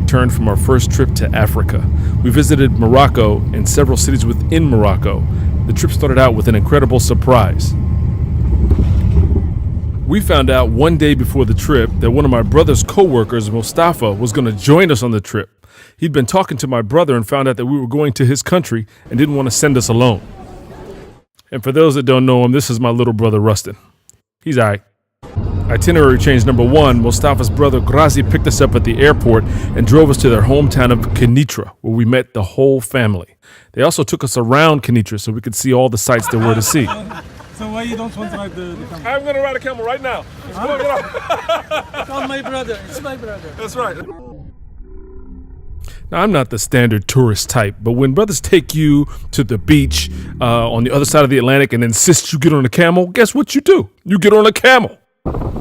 returned from our first trip to Africa. We visited Morocco and several cities within Morocco. The trip started out with an incredible surprise. We found out one day before the trip that one of my brother's co-workers, Mustafa, was going to join us on the trip. He'd been talking to my brother and found out that we were going to his country and didn't want to send us alone. And for those that don't know him, this is my little brother, Rustin. He's all right. Itinerary change number 1, Mustafa's brother Grazi picked us up at the airport and drove us to their hometown of Kenitra, where we met the whole family. They also took us around Kenitra so we could see all the sights there were to see. So why you don't want to ride the camel? I'm going to ride a camel right now. Call my brother. It's my brother. That's right. Now, I'm not the standard tourist type, but when brothers take you to the beach on the other side of the Atlantic and insist you get on a camel, guess what you do? You get on a camel.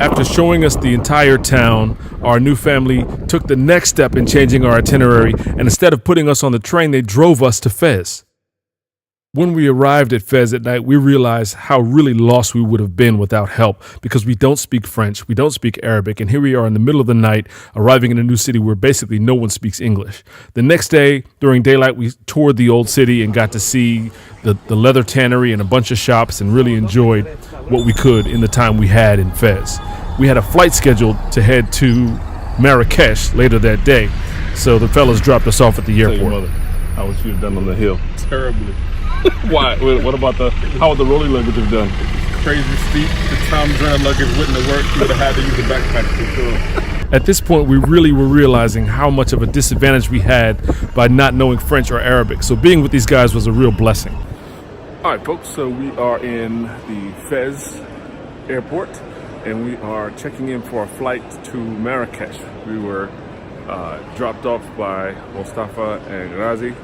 After showing us the entire town, our new family took the next step in changing our itinerary, and instead of putting us on the train, they drove us to Fez. When we arrived at Fez at night, we realized how really lost we would have been without help because we don't speak French, we don't speak Arabic, and here we are in the middle of the night arriving in a new city where basically no one speaks English. The next day, during daylight, we toured the old city and got to see the leather tannery and a bunch of shops and really enjoyed what we could in the time we had in Fez. We had a flight scheduled to head to Marrakesh later that day, so the fellas dropped us off at the airport. Tell your mother how what you have done on the hill. Terribly. Why? What about how would the rolling luggage have done? Crazy steep. The time Dread luggage wouldn't have worked. You would have had to use the backpack for sure. At this point, we really were realizing how much of a disadvantage we had by not knowing French or Arabic. So being with these guys was a real blessing. All right, folks. So we are in the Fez airport, and we are checking in for a flight to Marrakesh. We were dropped off by Mustafa and Grazi,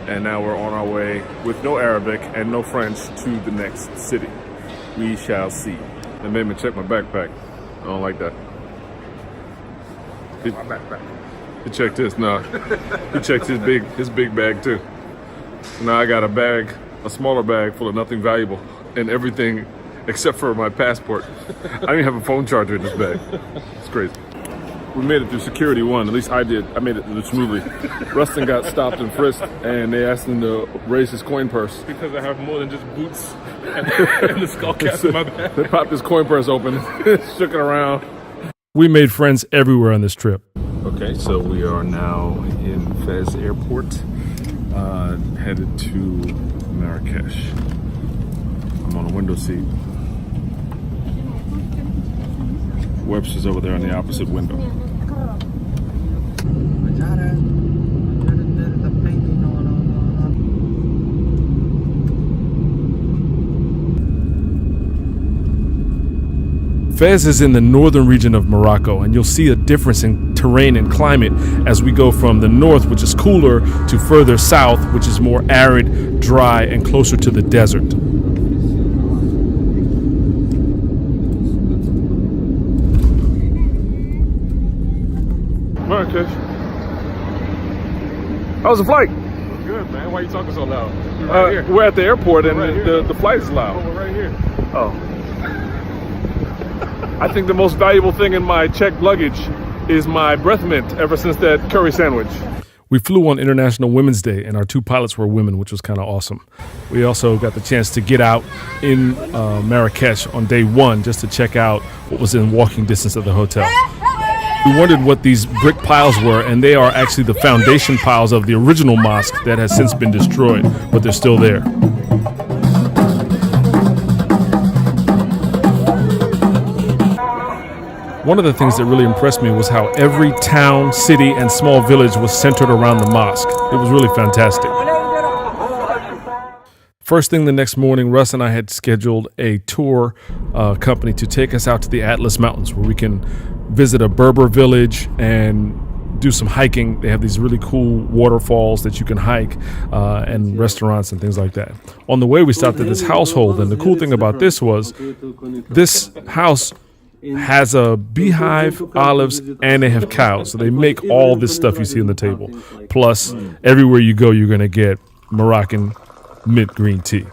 and now we're on our way with no Arabic and no French to the next city. We shall see. They made me check my backpack. I don't like that. My backpack. He checked this. No, he checked his big bag too. Now I got a smaller bag full of nothing valuable and everything except for my passport. I don't even have a phone charger in this bag. It's crazy. We made it through security one. At least I did. I made it through smoothly. Rustin got stopped and frisked, and they asked him to raise his coin purse. Because I have more than just boots and the skull cap in my bag. They popped his coin purse open, shook it around. We made friends everywhere on this trip. Okay, so we are now in Fez Airport, headed to Marrakesh. I'm on a window seat. Webster's over there on the opposite window. Fez is in the northern region of Morocco, and you'll see a difference in terrain and climate as we go from the north, which is cooler, to further south, which is more arid, dry, and closer to the desert. Marrakesh. How was the flight? Good, man. Why are you talking so loud? We're right here. We're at the airport and Right the flight is loud. Oh, we're right here. Oh. I think the most valuable thing in my checked luggage is my breath mint ever since that curry sandwich. We flew on International Women's Day, and our 2 pilots were women, which was kind of awesome. We also got the chance to get out in Marrakesh on day 1 just to check out what was in walking distance of the hotel. We wondered what these brick piles were, and they are actually the foundation piles of the original mosque that has since been destroyed, but they're still there. One of the things that really impressed me was how every town, city, and small village was centered around the mosque. It was really fantastic. First thing the next morning, Russ and I had scheduled a tour company to take us out to the Atlas Mountains, where we can visit a Berber village and do some hiking. They have these really cool waterfalls that you can hike and restaurants and things like that. On the way, we stopped at this household, and the cool thing about this was this house has a beehive, olives, and they have cows. So they make all this stuff you see on the table. Plus, everywhere you go, you're going to get Moroccan mint green tea.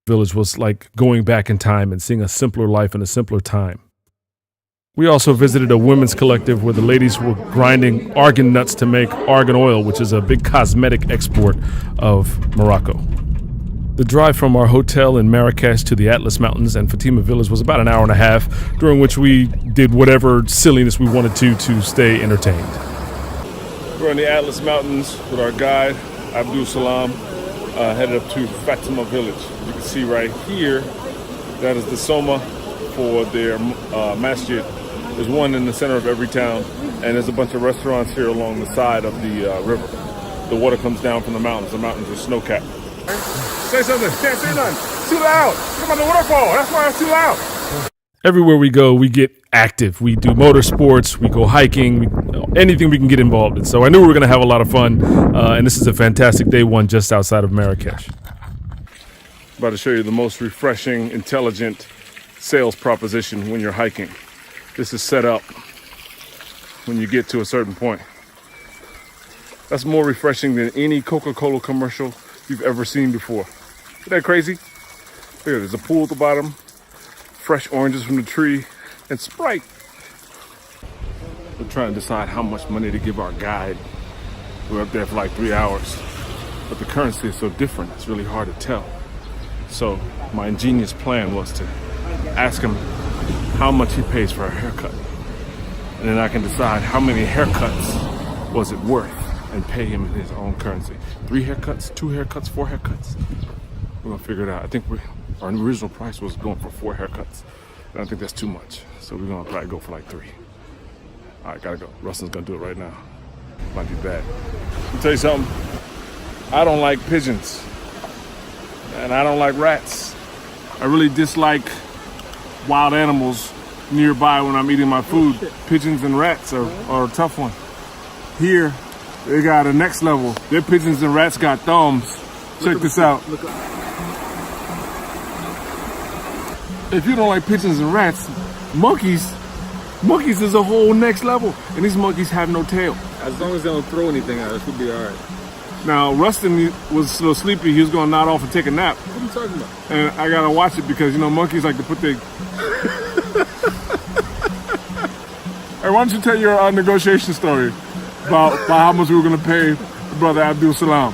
Village was like going back in time and seeing a simpler life in a simpler time. We also visited a women's collective where the ladies were grinding argan nuts to make argan oil, which is a big cosmetic export of Morocco. The drive from our hotel in Marrakesh to the Atlas Mountains and Fatima Village was about an hour and a half, during which we did whatever silliness we wanted to stay entertained. We're in the Atlas Mountains with our guide, Abdul Salam, headed up to Fatima Village. You can see right here, that is the Soma for their masjid. There's one in the center of every town, and there's a bunch of restaurants here along the side of the river. The water comes down from the mountains. The mountains are snow-capped. Say something. Can't say nothing. It's too loud. Come on, the waterfall. That's why it's too loud. Everywhere we go, we get active. We do motorsports, we go hiking, anything we can get involved in. So I knew we were going to have a lot of fun, and this is a fantastic day one just outside of Marrakesh. About to show you the most refreshing, intelligent sales proposition when you're hiking. This is set up when you get to a certain point. That's more refreshing than any Coca-Cola commercial you've ever seen before. Isn't that crazy? Look at it, there's a pool at the bottom, fresh oranges from the tree, and Sprite. We're trying to decide how much money to give our guide. We're up there for like 3 hours, but the currency is so different, it's really hard to tell. So my ingenious plan was to ask him how much he pays for a haircut. And then I can decide how many haircuts was it worth and pay him in his own currency. 3 haircuts, 2 haircuts, 4 haircuts. We're gonna figure it out. I think our original price was going for 4 haircuts. And I think that's too much. So we're gonna probably go for like 3. All right, gotta go. Rustin's gonna do it right now. Might be bad. Let me tell you something. I don't like pigeons. And I don't like rats. I really dislike wild animals nearby when I'm eating my food. Pigeons and rats are a tough one. Here, they got a next level. Their pigeons and rats got thumbs. Check this out. If you don't like pigeons and rats, monkeys is a whole next level. And these monkeys have no tail. As long as they don't throw anything at us, we'll be all right. Now, Rustin was so sleepy, he was going to nod off and take a nap. What are you talking about? And I got to watch it because, you know, monkeys like to put their... Hey, why don't you tell your negotiation story about how much we were going to pay Brother Abdul Salam?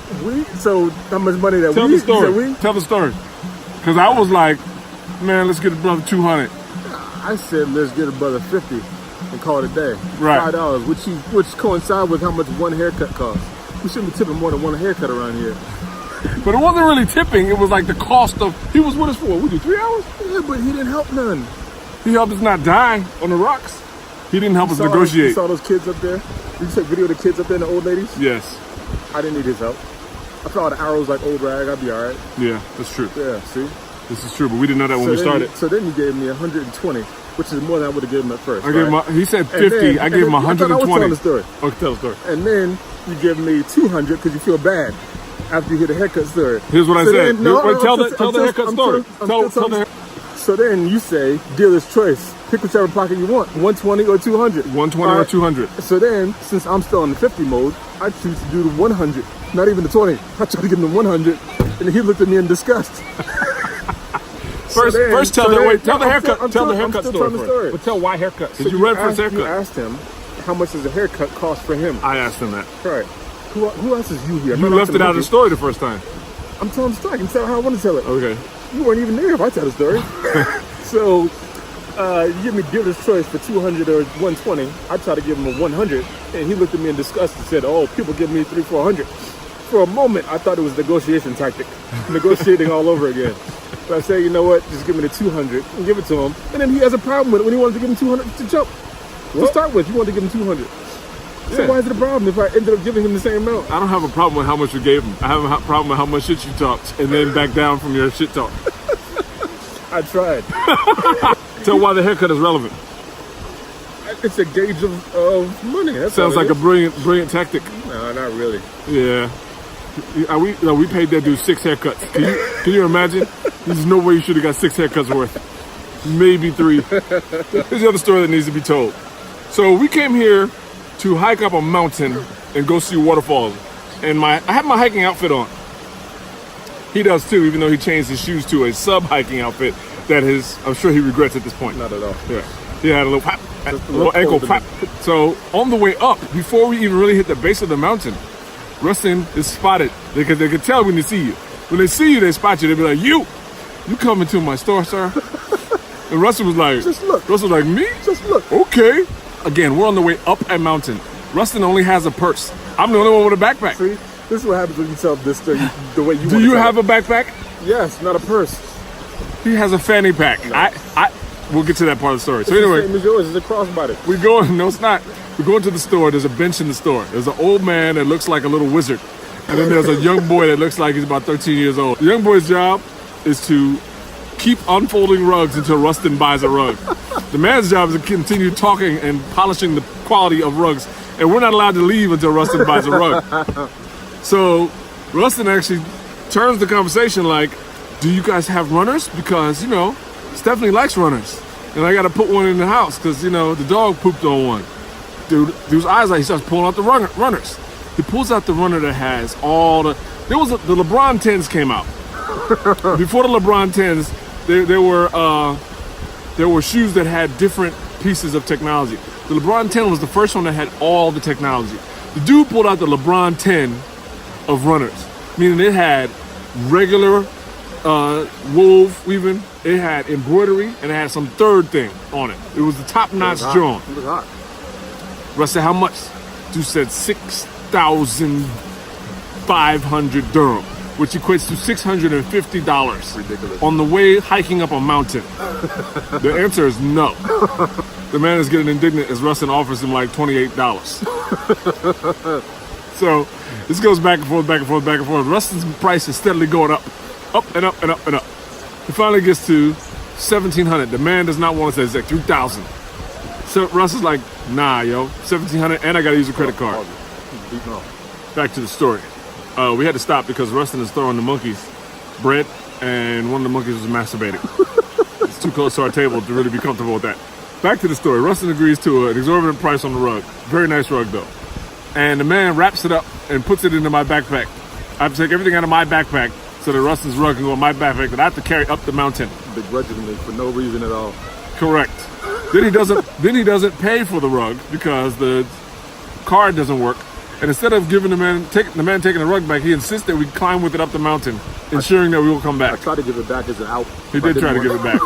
So how much money that Tell we... the story. We? Tell the story. Because I was like, man, let's get a brother 200. I said, let's get a brother 50 and call it a day. Right. $5, which coincide with how much one haircut costs. We shouldn't be tipping more than one haircut around here. But it wasn't really tipping. It was like the cost of... He was with us for, we do 3 hours? Yeah, but he didn't help none. He helped us not die on the rocks. He didn't help us You negotiate. saw those kids up there? Did you take video of the kids up there and the old ladies? Yes. I didn't need his help. I thought the arrows like old rag. I'd be all right. Yeah, that's true. Yeah, see? This is true, but we didn't know that when we started. So then you gave me 120, which is more than I would have given him at first. I gave him, he said 50. I gave him 120. I was telling the story. Okay, tell the story. And then you give me 200 because you feel bad after you hear the haircut story. Here's what I said. Tell the haircut story. Tell the haircut. So then you say, dealer's choice. Pick whichever pocket you want, 120 or 200. 120 or 200. So then, since I'm still in the 50 mode, I choose to do the 100, not even the 20. I tried to give him the 100, and he looked at me in disgust. First tell the haircut story first. But tell why haircut. Because you read for his haircut. You asked him, how much does a haircut cost for him? I asked him that. Right. Who else is you here? You left it out of the story the first time. I'm telling the story. I can tell how I want to tell it. Okay. You weren't even there if I tell the story. So, you give me dealer's choice for 200 or 120. I try to give him a 100, and he looked at me in disgust and said, "Oh, people give me 300-400." For a moment, I thought it was a negotiation tactic, negotiating all over again. So I said, you know what? Just give me the 200 and give it to him. And then he has a problem with it when he wanted to give him 200 to jump. To start with, you wanted to give him 200. So why is it a problem if I ended up giving him the same amount? I don't have a problem with how much you gave him. I have a problem with how much shit you talked and then back down from your shit talk. I tried. Tell why the haircut is relevant. It's a gauge of money. That sounds like a brilliant tactic. No, not really. Yeah. We paid that dude 6 haircuts. Can you imagine? There's no way you should have got 6 haircuts worth. Maybe 3. Here's the other story that needs to be told. So we came here to hike up a mountain and go see waterfalls. And I have my hiking outfit on. He does too, even though he changed his shoes to a sub-hiking outfit that I'm sure he regrets at this point. Not at all. Yeah. He had a little Just a little ankle cold. pop. So on the way up, before we even really hit the base of the mountain, Rustin is spotted because they can tell when they see you. When they see you, they spot you. They be like, you coming to my store, sir? And Rustin was like, Just look. Rustin was like, me? Just look. Okay. Again, we're on the way up a mountain. Rustin only has a purse. I'm the only one with a backpack. See, this is what happens when you tell this story the way you. Do you have a backpack? Yes, not a purse. He has a fanny pack. We'll get to that part of the story. So It's the anyway, same as yours. It's a crossbody. we go. No, it's not. We go into the store. There's a bench in the store. There's an old man that looks like a little wizard, and then there's a young boy that looks like he's about 13 years old. The young boy's job is to keep unfolding rugs until Rustin buys a rug. The man's job is to continue talking and polishing the quality of rugs, and we're not allowed to leave until Rustin buys a rug. So Rustin actually turns the conversation like, do you guys have runners? Because, Stephanie likes runners. And I got to put one in the house because, the dog pooped on one. Dude's eyes like he starts pulling out the runners. He pulls out the runner that has all the... the LeBron 10s came out. Before the LeBron 10s, there were shoes that had different pieces of technology. The LeBron 10 was the first one that had all the technology. The dude pulled out the LeBron 10 of runners, meaning it had regular wove weaving, it had embroidery, and it had some third thing on it. It was the top-notch joint. It was hot. Russ said, how much? Dude said 6,500 dirham, which equates to $650. Ridiculous. On the way hiking up a mountain. The answer is no. The man is getting indignant as Rustin offers him like $28. So this goes back and forth, back and forth, back and forth. Rustin's price is steadily going up and up and up and up. He finally gets to 1,700. The man does not want to say it's like 3,000. So Russ is like, nah, yo, 1,700, and I gotta use a credit card. Back to the story. We had to stop because Rustin is throwing the monkeys bread, and one of the monkeys was masturbating. It's too close to our table to really be comfortable with that. Back to the story. Rustin agrees to an exorbitant price on the rug. Very nice rug, though. And the man wraps it up and puts it into my backpack. I have to take everything out of my backpack so that Rustin's rug can go in my backpack that I have to carry up the mountain. Begrudgingly, for no reason at all. Correct. Then he doesn't pay for the rug because the card doesn't work. And instead of giving the man taking the rug back, he insists that we climb with it up the mountain, ensuring that we will come I back. tried to give it back as an out. He did try to give it back.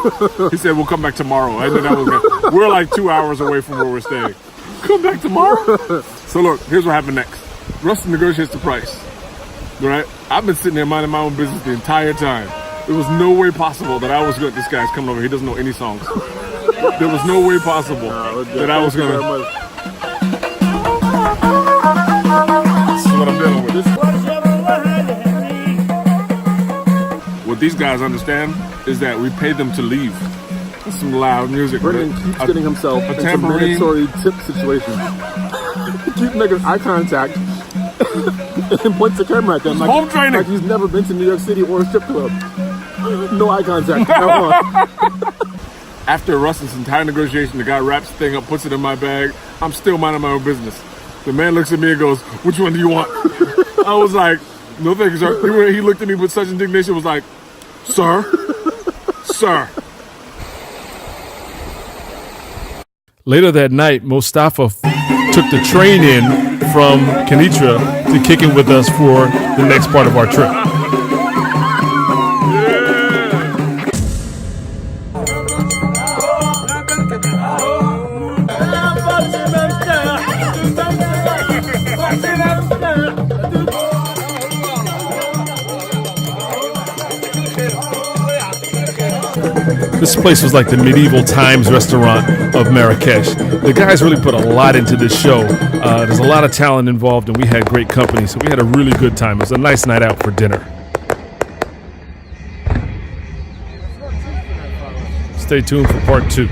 He said, we'll come back tomorrow. I knew that was good. We're like 2 hours away from where we're staying. Come back tomorrow? So look, here's what happened next. Rustin negotiates the price. Right? I've been sitting there minding my own business the entire time. There was no way possible that I was going to, this guy's coming over, he doesn't know any songs. There was no way possible that I was going to. This is what I'm dealing with. What these guys understand is that we paid them to leave. That's some loud music. Brendan keeps getting himself into tambourine. mandatory tip situation. Keep making eye contact and points the camera at them Home training. like he's never been to New York City or a strip club. No eye contact. No. After Rustin's entire negotiation, the guy wraps the thing up, puts it in my bag. I'm still minding my own business. The man looks at me and goes, which one do you want? I was like, no thank you, sir. He looked at me with such indignation, was like, sir, sir. Later that night, Mustafa took the train in from Kenitra to kick it with us for the next part of our trip. This place was like the medieval times restaurant of Marrakesh. The guys really put a lot into this show. There's a lot of talent involved, and we had great company, so we had a really good time. It was a nice night out for dinner. Stay tuned for part 2.